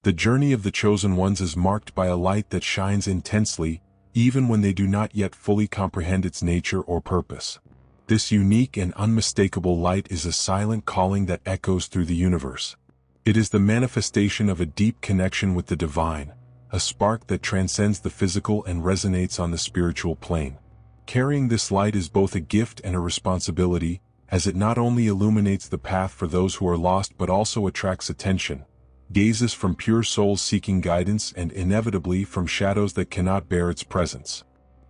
The journey of the chosen ones is marked by a light that shines intensely, even when they do not yet fully comprehend its nature or purpose. This unique and unmistakable light is a silent calling that echoes through the universe. It is the manifestation of a deep connection with the divine, a spark that transcends the physical and resonates on the spiritual plane. Carrying this light is both a gift and a responsibility, as it not only illuminates the path for those who are lost but also attracts attention, gazes from pure souls seeking guidance and inevitably from shadows that cannot bear its presence.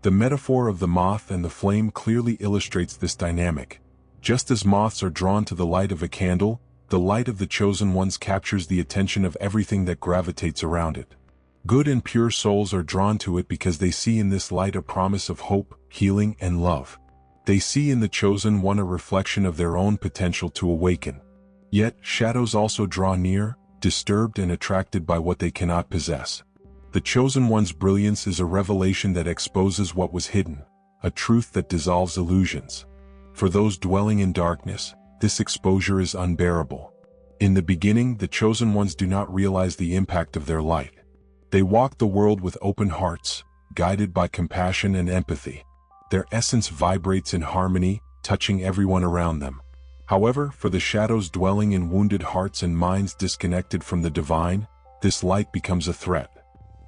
The metaphor of the moth and the flame clearly illustrates this dynamic. Just as moths are drawn to the light of a candle, the light of the chosen ones captures the attention of everything that gravitates around it. Good and pure souls are drawn to it because they see in this light a promise of hope, healing, and love. They see in the chosen one a reflection of their own potential to awaken. Yet, shadows also draw near, disturbed and attracted by what they cannot possess. The chosen one's brilliance is a revelation that exposes what was hidden, a truth that dissolves illusions. For those dwelling in darkness, this exposure is unbearable. In the beginning, the chosen ones do not realize the impact of their light. They walk the world with open hearts, guided by compassion and empathy. Their essence vibrates in harmony, touching everyone around them. However, for the shadows dwelling in wounded hearts and minds disconnected from the divine, this light becomes a threat.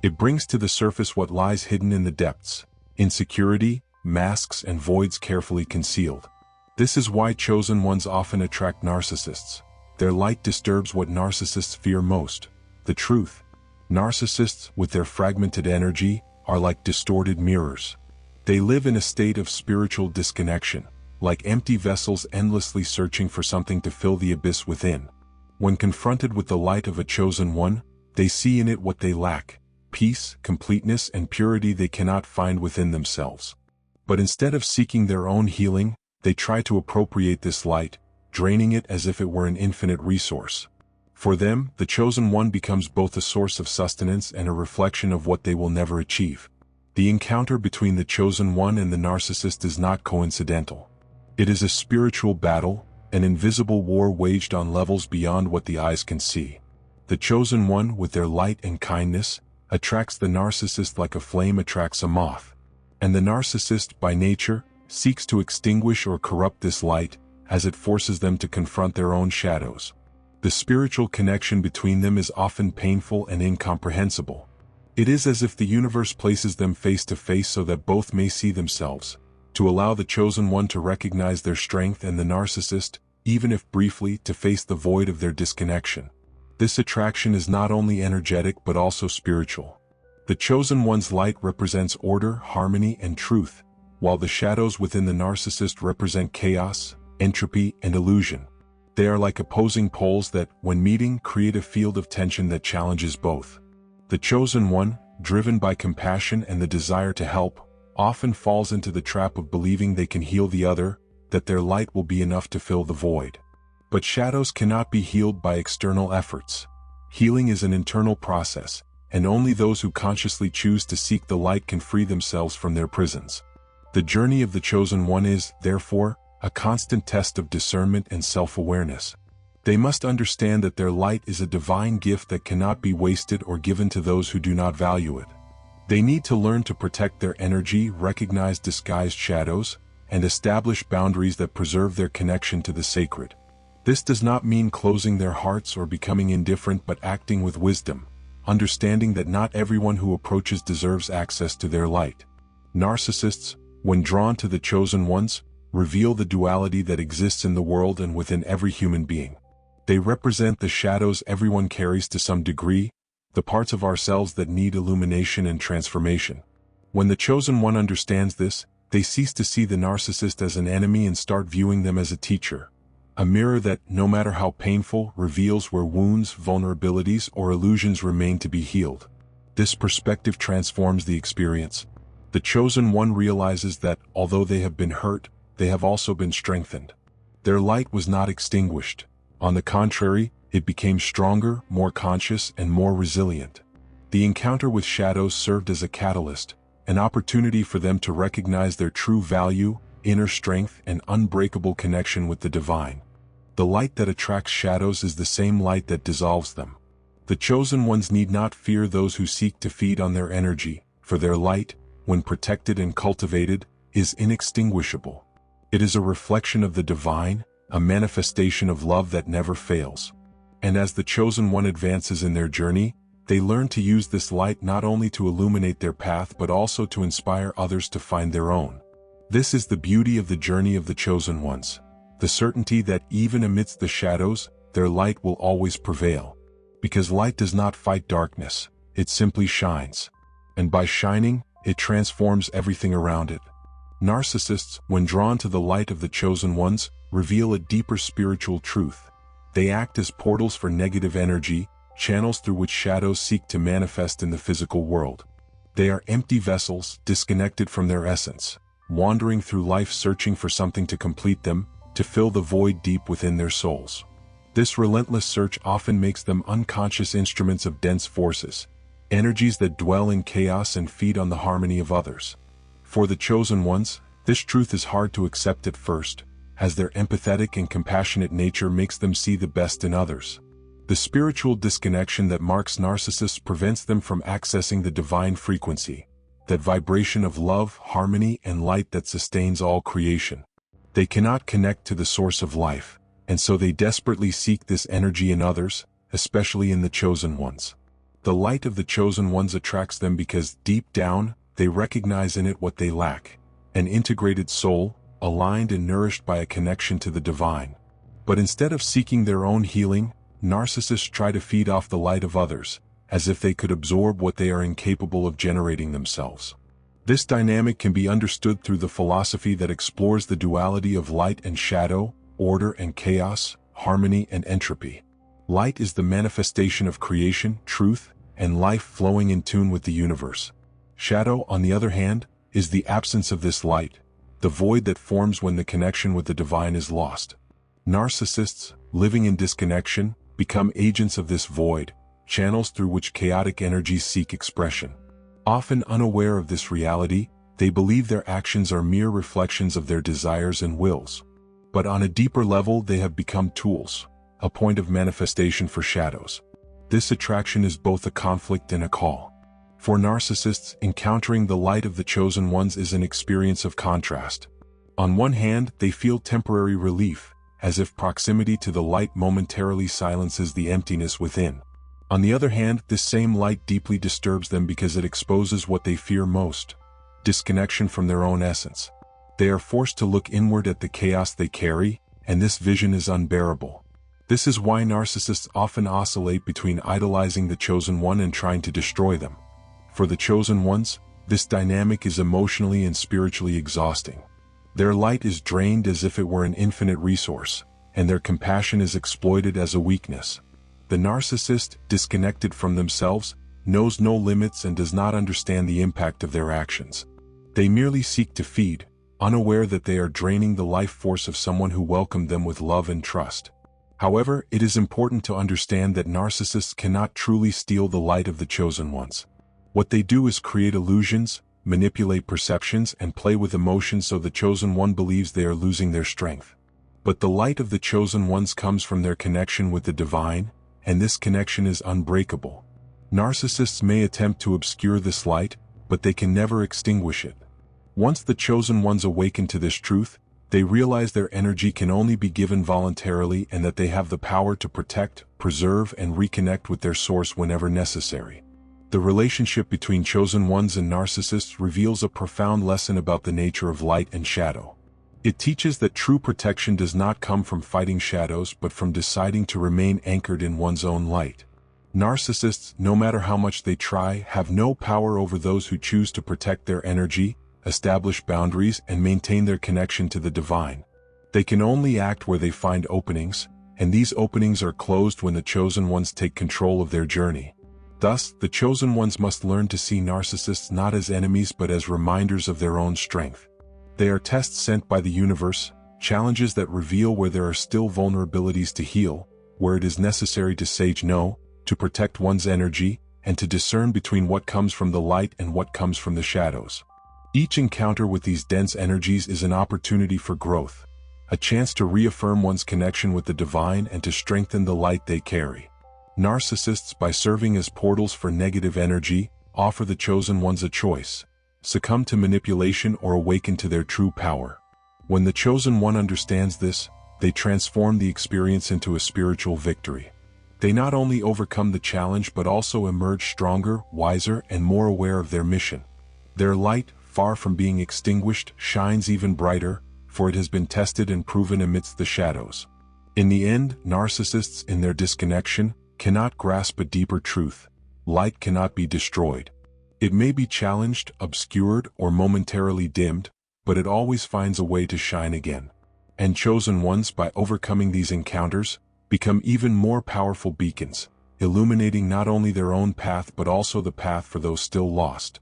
It brings to the surface what lies hidden in the depths: insecurity, masks, and voids carefully concealed. This is why chosen ones often attract narcissists. Their light disturbs what narcissists fear most: the truth. Narcissists, with their fragmented energy, are like distorted mirrors. They live in a state of spiritual disconnection, like empty vessels endlessly searching for something to fill the abyss within. When confronted with the light of a chosen one, they see in it what they lack: peace, completeness, and purity they cannot find within themselves. But instead of seeking their own healing, they try to appropriate this light, draining it as if it were an infinite resource. For them, the chosen one becomes both a source of sustenance and a reflection of what they will never achieve. The encounter between the chosen one and the narcissist is not coincidental. It is a spiritual battle, an invisible war waged on levels beyond what the eyes can see. The chosen one, with their light and kindness, attracts the narcissist like a flame attracts a moth. And the narcissist, by nature, seeks to extinguish or corrupt this light, as it forces them to confront their own shadows. The spiritual connection between them is often painful and incomprehensible. It is as if the universe places them face to face so that both may see themselves, to allow the chosen one to recognize their strength and the narcissist, even if briefly, to face the void of their disconnection. This attraction is not only energetic but also spiritual. The chosen one's light represents order, harmony, and truth, while the shadows within the narcissist represent chaos, entropy, and illusion. They are like opposing poles that, when meeting, create a field of tension that challenges both. The chosen one, driven by compassion and the desire to help, often falls into the trap of believing they can heal the other, that their light will be enough to fill the void. But shadows cannot be healed by external efforts. Healing is an internal process, and only those who consciously choose to seek the light can free themselves from their prisons. The journey of the chosen one is, therefore, a constant test of discernment and self-awareness. They must understand that their light is a divine gift that cannot be wasted or given to those who do not value it. They need to learn to protect their energy, recognize disguised shadows, and establish boundaries that preserve their connection to the sacred. This does not mean closing their hearts or becoming indifferent, but acting with wisdom, understanding that not everyone who approaches deserves access to their light. Narcissists, when drawn to the chosen ones, reveal the duality that exists in the world and within every human being. They represent the shadows everyone carries to some degree, the parts of ourselves that need illumination and transformation. When the chosen one understands this, they cease to see the narcissist as an enemy and start viewing them as a teacher. A mirror that, no matter how painful, reveals where wounds, vulnerabilities, or illusions remain to be healed. This perspective transforms the experience. The chosen one realizes that, although they have been hurt, they have also been strengthened. Their light was not extinguished. On the contrary, it became stronger, more conscious, and more resilient. The encounter with shadows served as a catalyst, an opportunity for them to recognize their true value, inner strength, and unbreakable connection with the divine. The light that attracts shadows is the same light that dissolves them. The chosen ones need not fear those who seek to feed on their energy, for their light, when protected and cultivated, is inextinguishable. It is a reflection of the divine, a manifestation of love that never fails. And as the chosen one advances in their journey, they learn to use this light not only to illuminate their path but also to inspire others to find their own. This is the beauty of the journey of the chosen ones, the certainty that even amidst the shadows, their light will always prevail. Because light does not fight darkness, it simply shines. And by shining, it transforms everything around it. Narcissists, when drawn to the light of the chosen ones, reveal a deeper spiritual truth. They act as portals for negative energy, channels through which shadows seek to manifest in the physical world. They are empty vessels, disconnected from their essence, wandering through life searching for something to complete them, to fill the void deep within their souls. This relentless search often makes them unconscious instruments of dense forces, energies that dwell in chaos and feed on the harmony of others. For the chosen ones, this truth is hard to accept at first, as their empathetic and compassionate nature makes them see the best in others. The spiritual disconnection that marks narcissists prevents them from accessing the divine frequency, that vibration of love, harmony, and light that sustains all creation. They cannot connect to the source of life, and so they desperately seek this energy in others, especially in the chosen ones. The light of the chosen ones attracts them because, deep down, they recognize in it what they lack: an integrated soul, aligned and nourished by a connection to the divine. But instead of seeking their own healing, narcissists try to feed off the light of others, as if they could absorb what they are incapable of generating themselves. This dynamic can be understood through the philosophy that explores the duality of light and shadow, order and chaos, harmony and entropy. Light is the manifestation of creation, truth, and life flowing in tune with the universe. Shadow, on the other hand, is the absence of this light, the void that forms when the connection with the divine is lost. Narcissists, living in disconnection, become agents of this void, channels through which chaotic energies seek expression. Often unaware of this reality, they believe their actions are mere reflections of their desires and wills. But on a deeper level, they have become tools, a point of manifestation for shadows. This attraction is both a conflict and a call. For narcissists, encountering the light of the chosen ones is an experience of contrast. On one hand, they feel temporary relief, as if proximity to the light momentarily silences the emptiness within. On the other hand, this same light deeply disturbs them because it exposes what they fear most: disconnection from their own essence. They are forced to look inward at the chaos they carry, and this vision is unbearable. This is why narcissists often oscillate between idolizing the chosen one and trying to destroy them. For the chosen ones, this dynamic is emotionally and spiritually exhausting. Their light is drained as if it were an infinite resource, and their compassion is exploited as a weakness. The narcissist, disconnected from themselves, knows no limits and does not understand the impact of their actions. They merely seek to feed, unaware that they are draining the life force of someone who welcomed them with love and trust. However, it is important to understand that narcissists cannot truly steal the light of the chosen ones. What they do is create illusions, manipulate perceptions, and play with emotions so the chosen one believes they are losing their strength. But the light of the chosen ones comes from their connection with the divine, and this connection is unbreakable. Narcissists may attempt to obscure this light, but they can never extinguish it. Once the chosen ones awaken to this truth, they realize their energy can only be given voluntarily and that they have the power to protect, preserve, and reconnect with their source whenever necessary. The relationship between chosen ones and narcissists reveals a profound lesson about the nature of light and shadow. It teaches that true protection does not come from fighting shadows but from deciding to remain anchored in one's own light. Narcissists, no matter how much they try, have no power over those who choose to protect their energy, establish boundaries, and maintain their connection to the divine. They can only act where they find openings, and these openings are closed when the chosen ones take control of their journey. Thus, the chosen ones must learn to see narcissists not as enemies but as reminders of their own strength. They are tests sent by the universe, challenges that reveal where there are still vulnerabilities to heal, where it is necessary to say no, to protect one's energy, and to discern between what comes from the light and what comes from the shadows. Each encounter with these dense energies is an opportunity for growth, a chance to reaffirm one's connection with the divine and to strengthen the light they carry. Narcissists, by serving as portals for negative energy, offer the chosen ones a choice: succumb to manipulation or awaken to their true power. When the chosen one understands this, they transform the experience into a spiritual victory. They not only overcome the challenge but also emerge stronger, wiser, and more aware of their mission. Their light, far from being extinguished, shines even brighter, for it has been tested and proven amidst the shadows. In the end, narcissists, in their disconnection, cannot grasp a deeper truth: light cannot be destroyed. It may be challenged, obscured, or momentarily dimmed, but it always finds a way to shine again. And chosen ones, by overcoming these encounters, become even more powerful beacons, illuminating not only their own path but also the path for those still lost.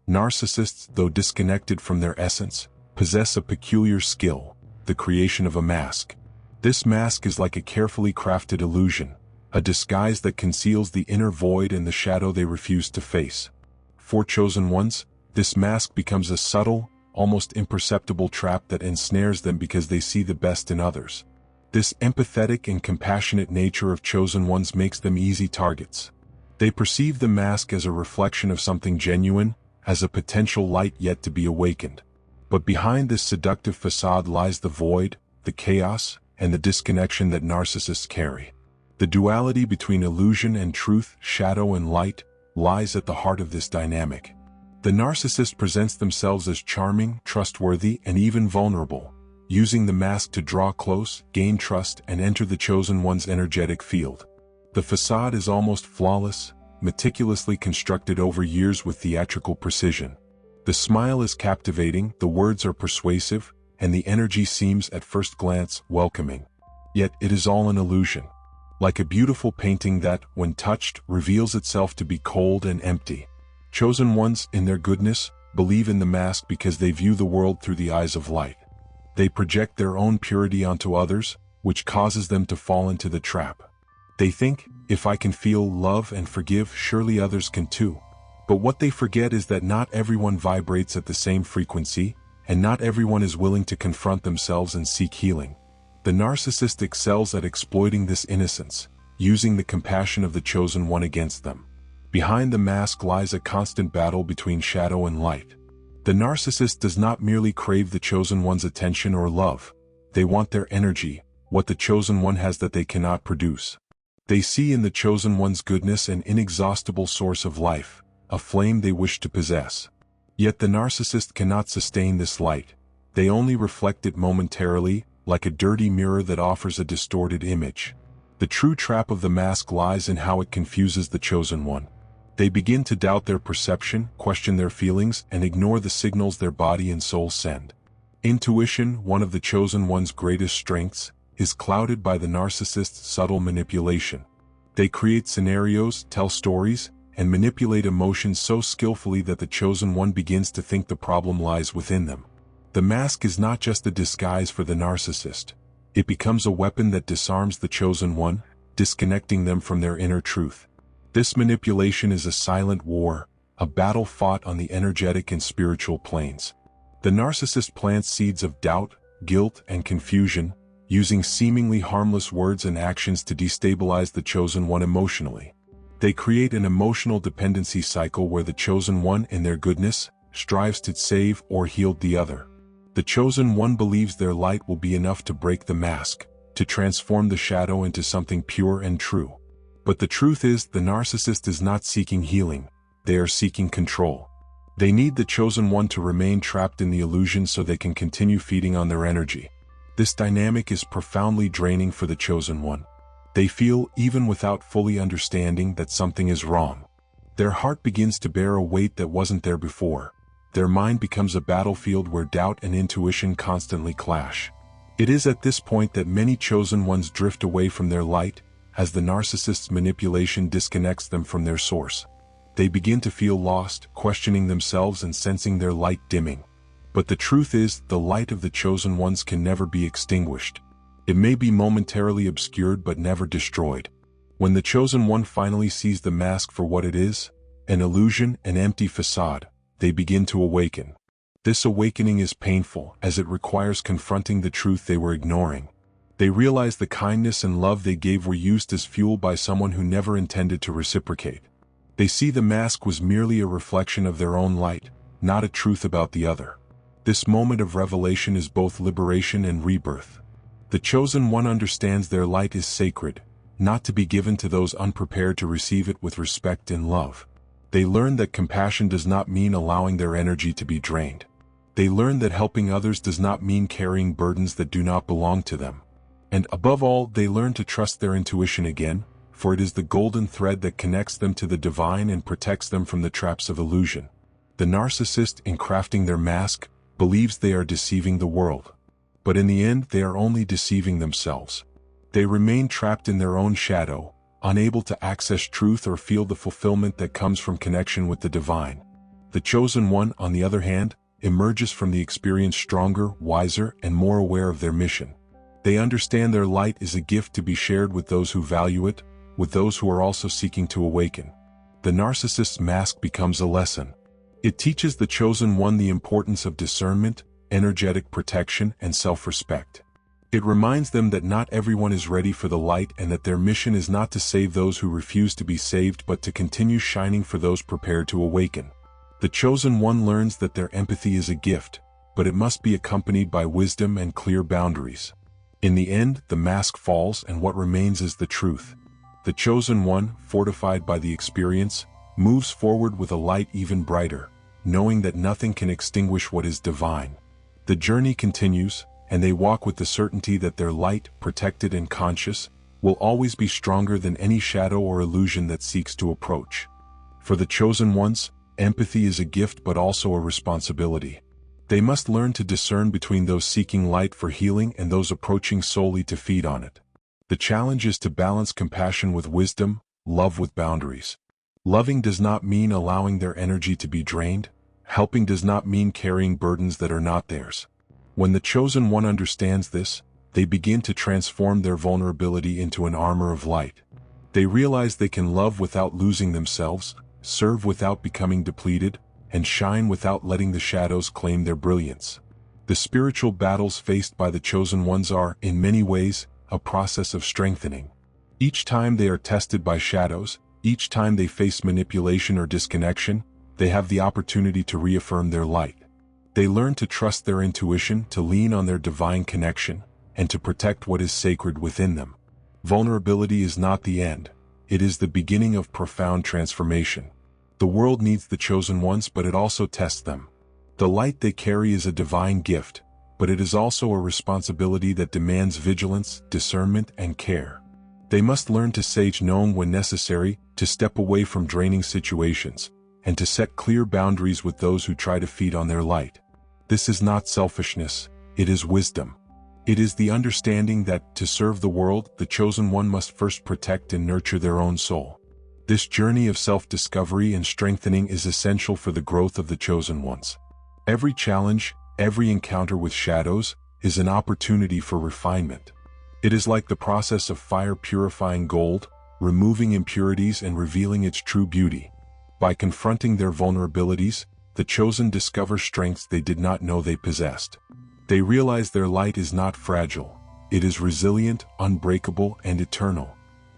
Narcissists, though disconnected from their essence, possess a peculiar skill: the creation of a mask. This mask is like a carefully crafted illusion, a disguise that conceals the inner void and the shadow they refuse to face. For chosen ones, this mask becomes a subtle, almost imperceptible trap that ensnares them because they see the best in others. This empathetic and compassionate nature of chosen ones makes them easy targets. They perceive the mask as a reflection of something genuine, as a potential light yet to be awakened. But behind this seductive facade lies the void, the chaos, and the disconnection that narcissists carry. The duality between illusion and truth, shadow and light, lies at the heart of this dynamic. The narcissist presents themselves as charming, trustworthy, and even vulnerable, using the mask to draw close, gain trust, and enter the chosen one's energetic field. The facade is almost flawless, meticulously constructed over years with theatrical precision. The smile is captivating, the words are persuasive, and the energy seems at first glance welcoming. Yet it is all an illusion. Like a beautiful painting that, when touched, reveals itself to be cold and empty. Chosen ones, in their goodness, believe in the mask because they view the world through the eyes of light. They project their own purity onto others, which causes them to fall into the trap. They think, if I can feel love and forgive, surely others can too. But what they forget is that not everyone vibrates at the same frequency, and not everyone is willing to confront themselves and seek healing. The narcissist excels at exploiting this innocence, using the compassion of the chosen one against them. Behind the mask lies a constant battle between shadow and light. The narcissist does not merely crave the chosen one's attention or love. They want their energy, what the chosen one has that they cannot produce. They see in the chosen one's goodness an inexhaustible source of life, a flame they wish to possess. Yet the narcissist cannot sustain this light. They only reflect it momentarily, like a dirty mirror that offers a distorted image. The true trap of the mask lies in how it confuses the chosen one. They begin to doubt their perception, question their feelings, and ignore the signals their body and soul send. Intuition, one of the chosen one's greatest strengths, is clouded by the narcissist's subtle manipulation. They create scenarios, tell stories, and manipulate emotions so skillfully that the chosen one begins to think the problem lies within them. The mask is not just a disguise for the narcissist. It becomes a weapon that disarms the chosen one, disconnecting them from their inner truth. This manipulation is a silent war, a battle fought on the energetic and spiritual planes. The narcissist plants seeds of doubt, guilt, and confusion, using seemingly harmless words and actions to destabilize the chosen one emotionally. They create an emotional dependency cycle where the chosen one, in their goodness, strives to save or heal the other. The chosen one believes their light will be enough to break the mask, to transform the shadow into something pure and true. But the truth is, the narcissist is not seeking healing, they are seeking control. They need the chosen one to remain trapped in the illusion so they can continue feeding on their energy. This dynamic is profoundly draining for the chosen one. They feel, even without fully understanding, that something is wrong. Their heart begins to bear a weight that wasn't there before. Their mind becomes a battlefield where doubt and intuition constantly clash. It is at this point that many chosen ones drift away from their light, as the narcissist's manipulation disconnects them from their source. They begin to feel lost, questioning themselves and sensing their light dimming. But the truth is, the light of the chosen ones can never be extinguished. It may be momentarily obscured but never destroyed. When the chosen one finally sees the mask for what it is, an illusion, an empty facade, they begin to awaken. This awakening is painful, as it requires confronting the truth they were ignoring. They realize the kindness and love they gave were used as fuel by someone who never intended to reciprocate. They see the mask was merely a reflection of their own light, not a truth about the other. This moment of revelation is both liberation and rebirth. The chosen one understands their light is sacred, not to be given to those unprepared to receive it with respect and love. They learn that compassion does not mean allowing their energy to be drained. They learn that helping others does not mean carrying burdens that do not belong to them. And above all, they learn to trust their intuition again, for it is the golden thread that connects them to the divine and protects them from the traps of illusion. The narcissist, in crafting their mask, believes they are deceiving the world. But in the end, they are only deceiving themselves. They remain trapped in their own shadow, unable to access truth or feel the fulfillment that comes from connection with the divine. The chosen one, on the other hand, emerges from the experience stronger, wiser, and more aware of their mission. They understand their light is a gift to be shared with those who value it, with those who are also seeking to awaken. The narcissist's mask becomes a lesson. It teaches the chosen one the importance of discernment, energetic protection, and self-respect. It reminds them that not everyone is ready for the light and that their mission is not to save those who refuse to be saved but to continue shining for those prepared to awaken. The chosen one learns that their empathy is a gift, but it must be accompanied by wisdom and clear boundaries. In the end, the mask falls and what remains is the truth. The chosen one, fortified by the experience, moves forward with a light even brighter, knowing that nothing can extinguish what is divine. The journey continues, and they walk with the certainty that their light, protected and conscious, will always be stronger than any shadow or illusion that seeks to approach. For the chosen ones, empathy is a gift but also a responsibility. They must learn to discern between those seeking light for healing and those approaching solely to feed on it. The challenge is to balance compassion with wisdom, love with boundaries. Loving does not mean allowing their energy to be drained. Helping does not mean carrying burdens that are not theirs. When the chosen one understands this, they begin to transform their vulnerability into an armor of light. They realize they can love without losing themselves, serve without becoming depleted, and shine without letting the shadows claim their brilliance. The spiritual battles faced by the chosen ones are, in many ways, a process of strengthening. Each time they are tested by shadows, each time they face manipulation or disconnection, they have the opportunity to reaffirm their light. They learn to trust their intuition, to lean on their divine connection, and to protect what is sacred within them. Vulnerability is not the end. It is the beginning of profound transformation. The world needs the chosen ones, but it also tests them. The light they carry is a divine gift, but it is also a responsibility that demands vigilance, discernment, and care. They must learn to sage knowing when necessary, to step away from draining situations, and to set clear boundaries with those who try to feed on their light. This is not selfishness, it is wisdom. It is the understanding that, to serve the world, the chosen one must first protect and nurture their own soul. This journey of self-discovery and strengthening is essential for the growth of the chosen ones. Every challenge, every encounter with shadows, is an opportunity for refinement. It is like the process of fire purifying gold, removing impurities and revealing its true beauty. By confronting their vulnerabilities, the chosen discover strengths they did not know they possessed. They realize their light is not fragile. It is resilient, unbreakable, and eternal.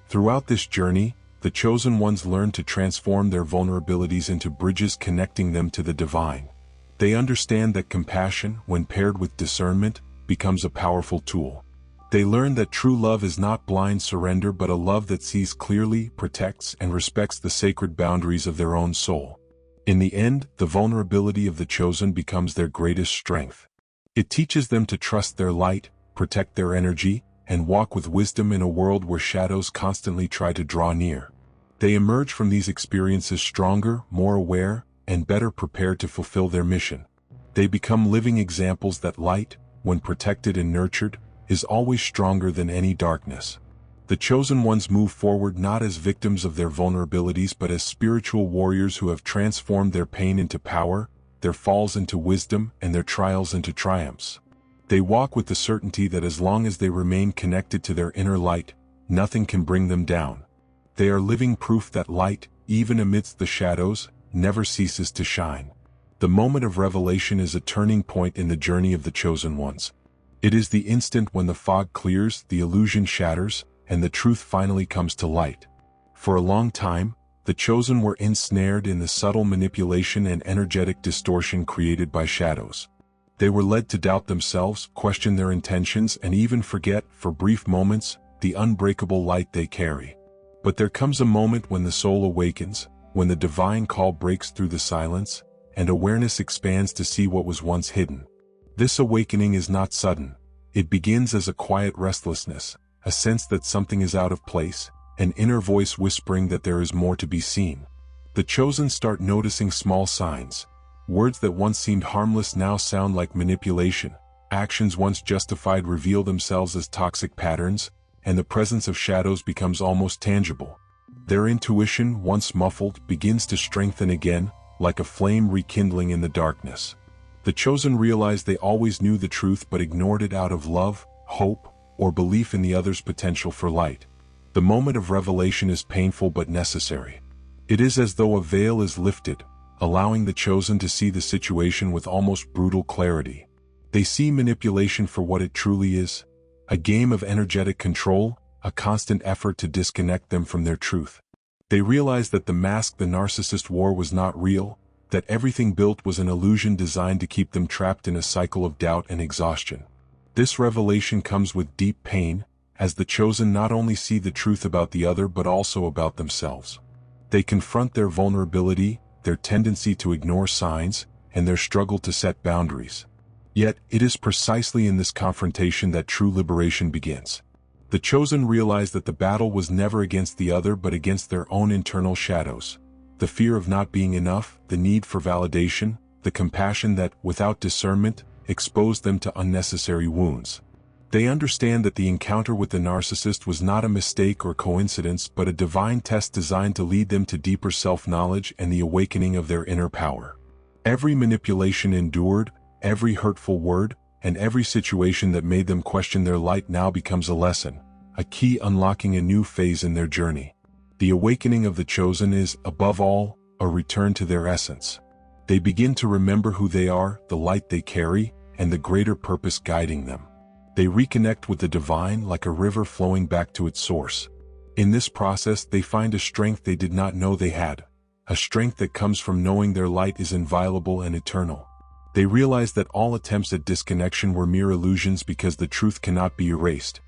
Throughout this journey, the chosen ones learn to transform their vulnerabilities into bridges connecting them to the divine. They understand that compassion, when paired with discernment, becomes a powerful tool. They learn that true love is not blind surrender but a love that sees clearly, protects, and respects the sacred boundaries of their own soul. In the end, the vulnerability of the chosen becomes their greatest strength. It teaches them to trust their light, protect their energy, and walk with wisdom in a world where shadows constantly try to draw near. They emerge from these experiences stronger, more aware, and better prepared to fulfill their mission. They become living examples that light, when protected and nurtured, is always stronger than any darkness. The chosen ones move forward not as victims of their vulnerabilities but as spiritual warriors who have transformed their pain into power, their falls into wisdom, and their trials into triumphs. They walk with the certainty that as long as they remain connected to their inner light, nothing can bring them down. They are living proof that light, even amidst the shadows, never ceases to shine. The moment of revelation is a turning point in the journey of the chosen ones. It is the instant when the fog clears, the illusion shatters, and the truth finally comes to light. For a long time, the chosen were ensnared in the subtle manipulation and energetic distortion created by shadows. They were led to doubt themselves, question their intentions, and even forget, for brief moments, the unbreakable light they carry. But there comes a moment when the soul awakens, when the divine call breaks through the silence, and awareness expands to see what was once hidden. This awakening is not sudden. It begins as a quiet restlessness, a sense that something is out of place, an inner voice whispering that there is more to be seen. The chosen start noticing small signs. Words that once seemed harmless now sound like manipulation. Actions once justified reveal themselves as toxic patterns, and the presence of shadows becomes almost tangible. Their intuition, once muffled, begins to strengthen again, like a flame rekindling in the darkness. The chosen realized they always knew the truth but ignored it out of love, hope, or belief in the other's potential for light. The moment of revelation is painful but necessary. It is as though a veil is lifted, allowing the chosen to see the situation with almost brutal clarity. They see manipulation for what it truly is, a game of energetic control, a constant effort to disconnect them from their truth. They realize that the mask the narcissist wore was not real, that everything built was an illusion designed to keep them trapped in a cycle of doubt and exhaustion. This revelation comes with deep pain, as the chosen not only see the truth about the other but also about themselves. They confront their vulnerability, their tendency to ignore signs, and their struggle to set boundaries. Yet, it is precisely in this confrontation that true liberation begins. The chosen realize that the battle was never against the other but against their own internal shadows. The fear of not being enough, the need for validation, the compassion that, without discernment, exposed them to unnecessary wounds. They understand that the encounter with the narcissist was not a mistake or coincidence but a divine test designed to lead them to deeper self-knowledge and the awakening of their inner power. Every manipulation endured, every hurtful word, and every situation that made them question their light now becomes a lesson, a key unlocking a new phase in their journey. The awakening of the chosen is, above all, a return to their essence. They begin to remember who they are, the light they carry, and the greater purpose guiding them. They reconnect with the divine like a river flowing back to its source. In this process they find a strength they did not know they had, a strength that comes from knowing their light is inviolable and eternal. They realize that all attempts at disconnection were mere illusions because the truth cannot be erased.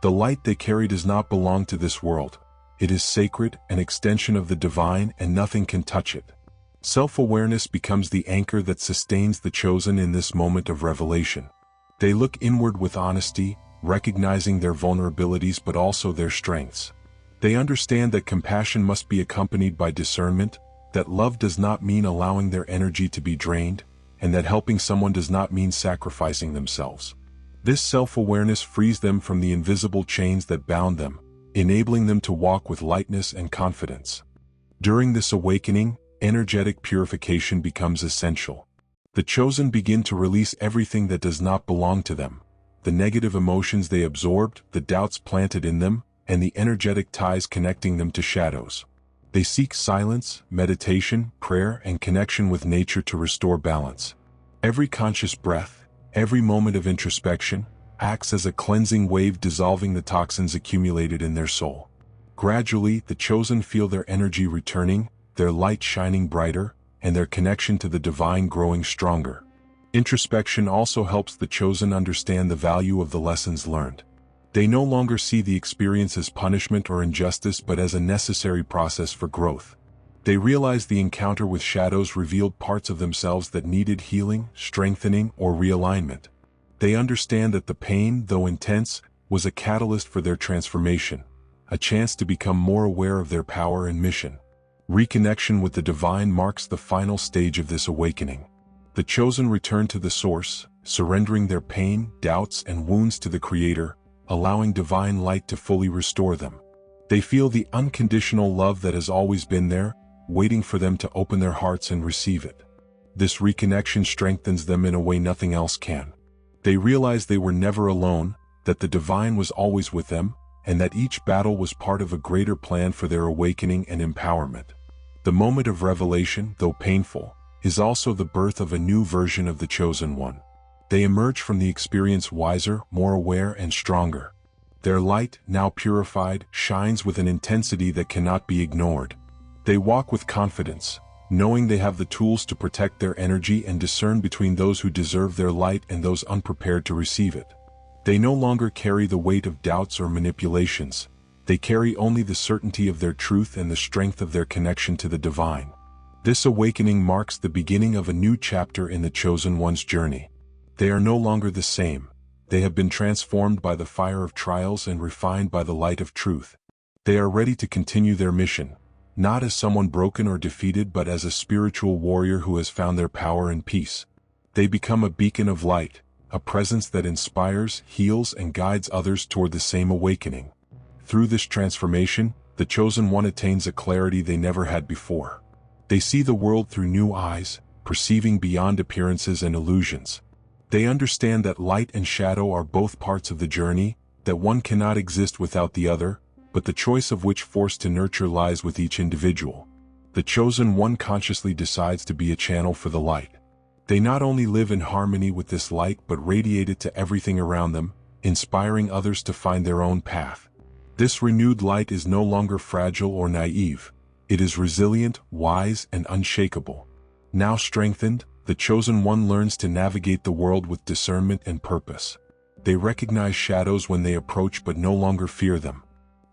The light they carry does not belong to this world. It is sacred, an extension of the divine, and nothing can touch it. Self-awareness becomes the anchor that sustains the chosen in this moment of revelation. They look inward with honesty, recognizing their vulnerabilities but also their strengths. They understand that compassion must be accompanied by discernment, that love does not mean allowing their energy to be drained, and that helping someone does not mean sacrificing themselves. This self-awareness frees them from the invisible chains that bound them, enabling them to walk with lightness and confidence. During this awakening, energetic purification becomes essential. The chosen begin to release everything that does not belong to them, the negative emotions they absorbed, the doubts planted in them, and the energetic ties connecting them to shadows. They seek silence, meditation, prayer, and connection with nature to restore balance. Every conscious breath, every moment of introspection, acts as a cleansing wave dissolving the toxins accumulated in their soul. Gradually, the chosen feel their energy returning, their light shining brighter, and their connection to the divine growing stronger. Introspection also helps the chosen understand the value of the lessons learned. They no longer see the experience as punishment or injustice but as a necessary process for growth. They realize the encounter with shadows revealed parts of themselves that needed healing, strengthening, or realignment. They understand that the pain, though intense, was a catalyst for their transformation, a chance to become more aware of their power and mission. Reconnection with the divine marks the final stage of this awakening. The chosen return to the source, surrendering their pain, doubts, and wounds to the Creator, allowing divine light to fully restore them. They feel the unconditional love that has always been there, waiting for them to open their hearts and receive it. This reconnection strengthens them in a way nothing else can. They realize they were never alone, that the divine was always with them, and that each battle was part of a greater plan for their awakening and empowerment. The moment of revelation, though painful, is also the birth of a new version of the chosen one. They emerge from the experience wiser, more aware, and stronger. Their light, now purified, shines with an intensity that cannot be ignored. They walk with confidence, knowing they have the tools to protect their energy and discern between those who deserve their light and those unprepared to receive it. They no longer carry the weight of doubts or manipulations. They carry only the certainty of their truth and the strength of their connection to the divine. This awakening marks the beginning of a new chapter in the Chosen One's journey. They are no longer the same. They have been transformed by the fire of trials and refined by the light of truth. They are ready to continue their mission, not as someone broken or defeated but as a spiritual warrior who has found their power and peace. They become a beacon of light, a presence that inspires, heals, and guides others toward the same awakening. Through this transformation, the Chosen One attains a clarity they never had before. They see the world through new eyes, perceiving beyond appearances and illusions. They understand that light and shadow are both parts of the journey, that one cannot exist without the other, but the choice of which force to nurture lies with each individual. The Chosen One consciously decides to be a channel for the light. They not only live in harmony with this light but radiate it to everything around them, inspiring others to find their own path. This renewed light is no longer fragile or naive. It is resilient, wise, and unshakable. Now strengthened, the Chosen One learns to navigate the world with discernment and purpose. They recognize shadows when they approach but no longer fear them.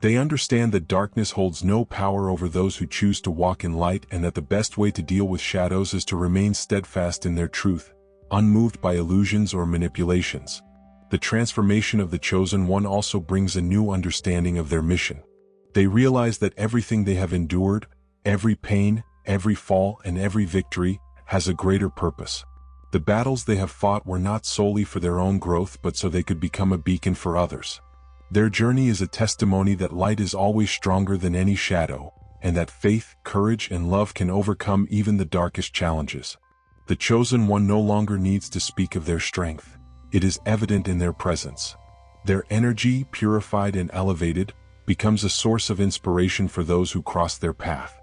They understand that darkness holds no power over those who choose to walk in light and that the best way to deal with shadows is to remain steadfast in their truth, unmoved by illusions or manipulations. The transformation of the Chosen One also brings a new understanding of their mission. They realize that everything they have endured, every pain, every fall, and every victory, has a greater purpose. The battles they have fought were not solely for their own growth but so they could become a beacon for others. Their journey is a testimony that light is always stronger than any shadow, and that faith, courage, and love can overcome even the darkest challenges. The Chosen One no longer needs to speak of their strength. It is evident in their presence. Their energy, purified and elevated, becomes a source of inspiration for those who cross their path.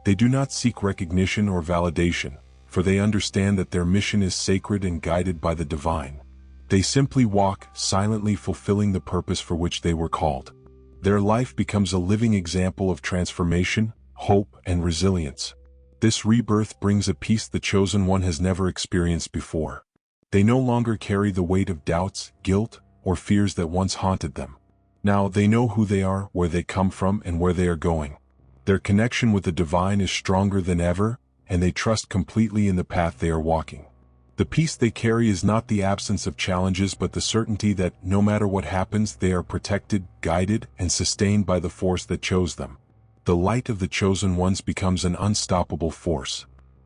They do not seek recognition or validation, for they understand that their mission is sacred and guided by the divine. They simply walk, silently fulfilling the purpose for which they were called. Their life becomes a living example of transformation, hope, and resilience. This rebirth brings a peace the Chosen One has never experienced before. They no longer carry the weight of doubts, guilt, or fears that once haunted them. Now they know who they are, where they come from, and where they are going. Their connection with the divine is stronger than ever, and they trust completely in the path they are walking. The peace they carry is not the absence of challenges but the certainty that, no matter what happens, they are protected, guided, and sustained by the force that chose them. The light of the Chosen Ones becomes an unstoppable force.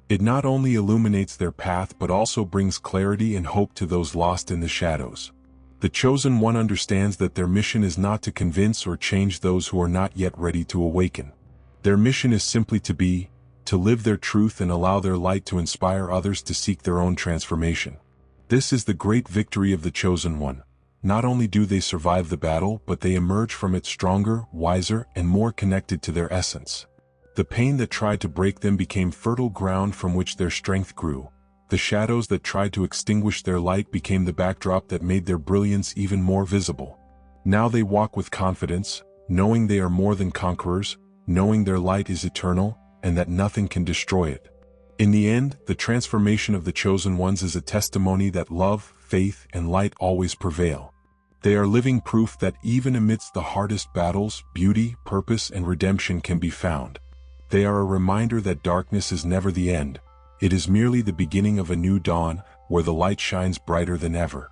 It not only illuminates their path but also brings clarity and hope to those lost in the shadows. The Chosen One understands that their mission is not to convince or change those who are not yet ready to awaken. Their mission is simply to live their truth and allow their light to inspire others to seek their own transformation. This is the great victory of the Chosen One. Not only do they survive the battle, but they emerge from it stronger, wiser, and more connected to their essence. The pain that tried to break them became fertile ground from which their strength grew. The shadows that tried to extinguish their light became the backdrop that made their brilliance even more visible. Now they walk with confidence, knowing they are more than conquerors, knowing their light is eternal, and that nothing can destroy it. In the end, the transformation of the Chosen Ones is a testimony that love, faith, and light always prevail. They are living proof that even amidst the hardest battles, beauty, purpose, and redemption can be found. They are a reminder that darkness is never the end. It is merely the beginning of a new dawn, where the light shines brighter than ever.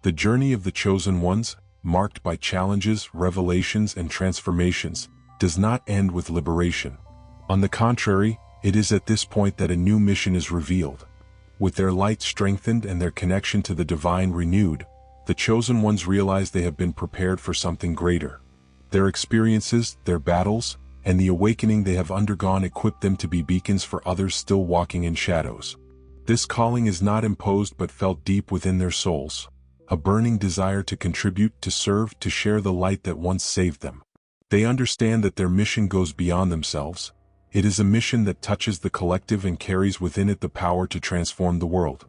The journey of the Chosen Ones, marked by challenges, revelations, and transformations, does not end with liberation. On the contrary, it is at this point that a new mission is revealed. With their light strengthened and their connection to the divine renewed, the Chosen Ones realize they have been prepared for something greater. Their experiences, their battles, and the awakening they have undergone equip them to be beacons for others still walking in shadows. This calling is not imposed but felt deep within their souls, a burning desire to contribute, to serve, to share the light that once saved them. They understand that their mission goes beyond themselves. It is a mission that touches the collective and carries within it the power to transform the world.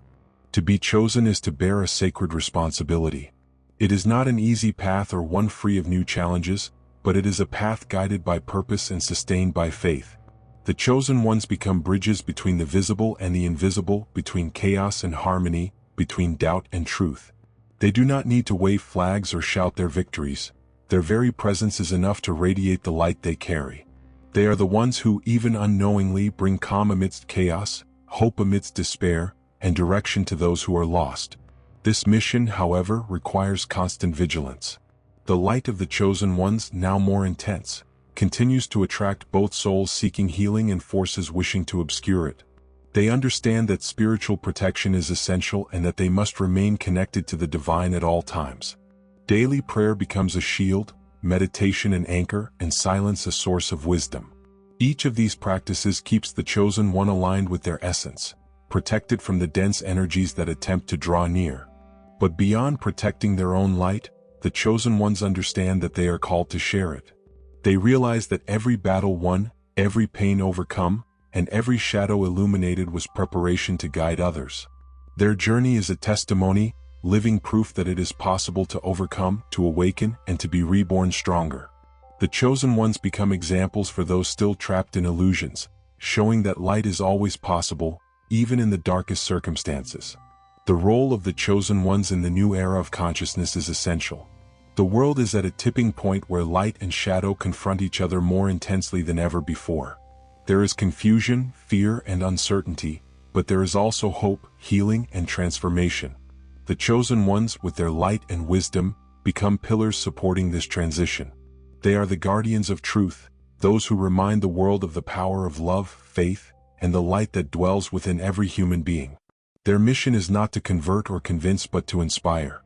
To be chosen is to bear a sacred responsibility. It is not an easy path or one free of new challenges, but it is a path guided by purpose and sustained by faith. The chosen ones become bridges between the visible and the invisible, between chaos and harmony, between doubt and truth. They do not need to wave flags or shout their victories. Their very presence is enough to radiate the light they carry. They are the ones who, even unknowingly, bring calm amidst chaos, hope amidst despair, and direction to those who are lost. This mission, however, requires constant vigilance. The light of the chosen ones, now more intense, continues to attract both souls seeking healing and forces wishing to obscure it. They understand that spiritual protection is essential and that they must remain connected to the divine at all times. Daily prayer becomes a shield, meditation an anchor, and silence a source of wisdom. Each of these practices keeps the chosen one aligned with their essence, protected from the dense energies that attempt to draw near. But beyond protecting their own light, the chosen ones understand that they are called to share it. They realize that every battle won, every pain overcome, and every shadow illuminated was preparation to guide others. Their journey is a testimony, living proof that it is possible to overcome, to awaken, and to be reborn stronger. The chosen ones become examples for those still trapped in illusions, showing that light is always possible, even in the darkest circumstances. The role of the chosen ones in the new era of consciousness is essential. The world is at a tipping point where light and shadow confront each other more intensely than ever before. There is confusion, fear, and uncertainty, but there is also hope, healing, and transformation. The chosen ones, with their light and wisdom, become pillars supporting this transition. They are the guardians of truth, those who remind the world of the power of love, faith, and the light that dwells within every human being. Their mission is not to convert or convince but to inspire.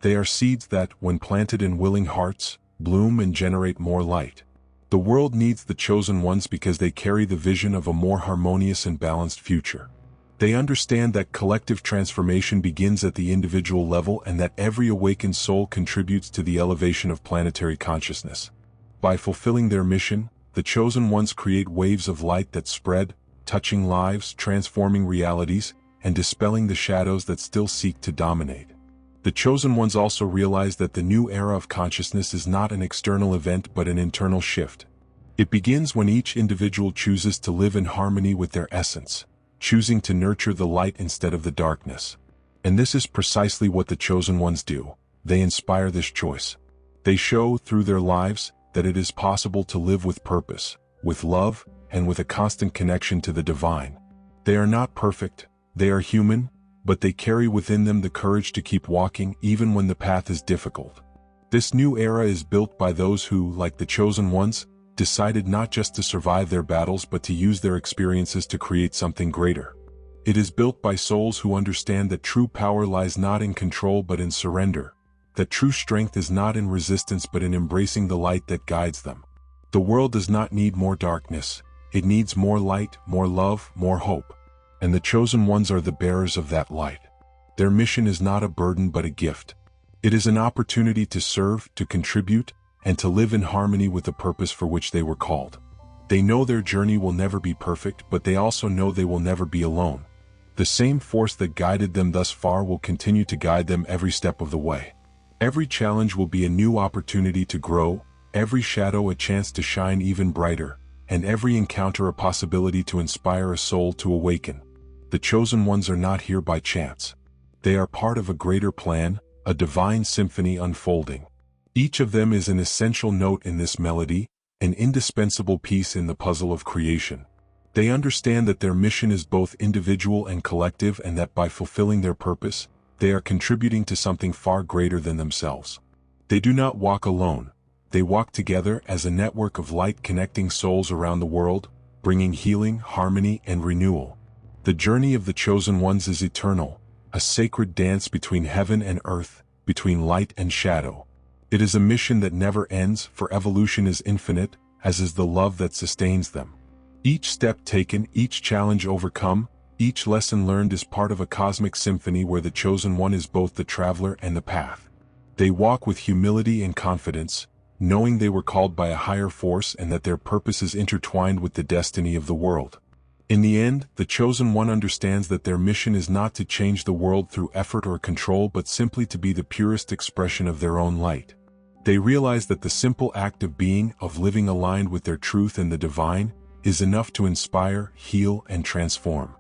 They are seeds that, when planted in willing hearts, bloom and generate more light. The world needs the chosen ones because they carry the vision of a more harmonious and balanced future. They understand that collective transformation begins at the individual level and that every awakened soul contributes to the elevation of planetary consciousness. By fulfilling their mission, the chosen ones create waves of light that spread, touching lives, transforming realities, and dispelling the shadows that still seek to dominate. The chosen ones also realize that the new era of consciousness is not an external event but an internal shift. It begins when each individual chooses to live in harmony with their essence, choosing to nurture the light instead of the darkness. And this is precisely what the chosen ones do. They inspire this choice. They show, through their lives, that it is possible to live with purpose, with love, and with a constant connection to the divine. They are not perfect, they are human, but they carry within them the courage to keep walking even when the path is difficult. This new era is built by those who, like the chosen ones, decided not just to survive their battles but to use their experiences to create something greater. It is built by souls who understand that true power lies not in control but in surrender, that true strength is not in resistance but in embracing the light that guides them. The world does not need more darkness, it needs more light, more love, more hope. And the chosen ones are the bearers of that light. Their mission is not a burden but a gift. It is an opportunity to serve, to contribute, and to live in harmony with the purpose for which they were called. They know their journey will never be perfect, but they also know they will never be alone. The same force that guided them thus far will continue to guide them every step of the way. Every challenge will be a new opportunity to grow, every shadow a chance to shine even brighter, and every encounter a possibility to inspire a soul to awaken. The chosen ones are not here by chance. They are part of a greater plan, a divine symphony unfolding. Each of them is an essential note in this melody, an indispensable piece in the puzzle of creation. They understand that their mission is both individual and collective and that by fulfilling their purpose, they are contributing to something far greater than themselves. They do not walk alone. They walk together as a network of light connecting souls around the world, bringing healing, harmony, and renewal. The journey of the chosen ones is eternal, a sacred dance between heaven and earth, between light and shadow. It is a mission that never ends, for evolution is infinite, as is the love that sustains them. Each step taken, each challenge overcome, each lesson learned is part of a cosmic symphony where the chosen one is both the traveler and the path. They walk with humility and confidence, knowing they were called by a higher force and that their purpose is intertwined with the destiny of the world. In the end, the chosen one understands that their mission is not to change the world through effort or control but simply to be the purest expression of their own light. They realize that the simple act of being, of living aligned with their truth and the divine, is enough to inspire, heal, and transform.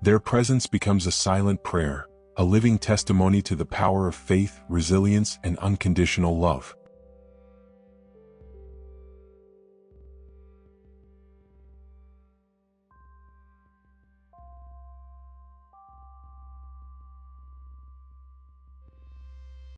Their presence becomes a silent prayer, a living testimony to the power of faith, resilience, and unconditional love.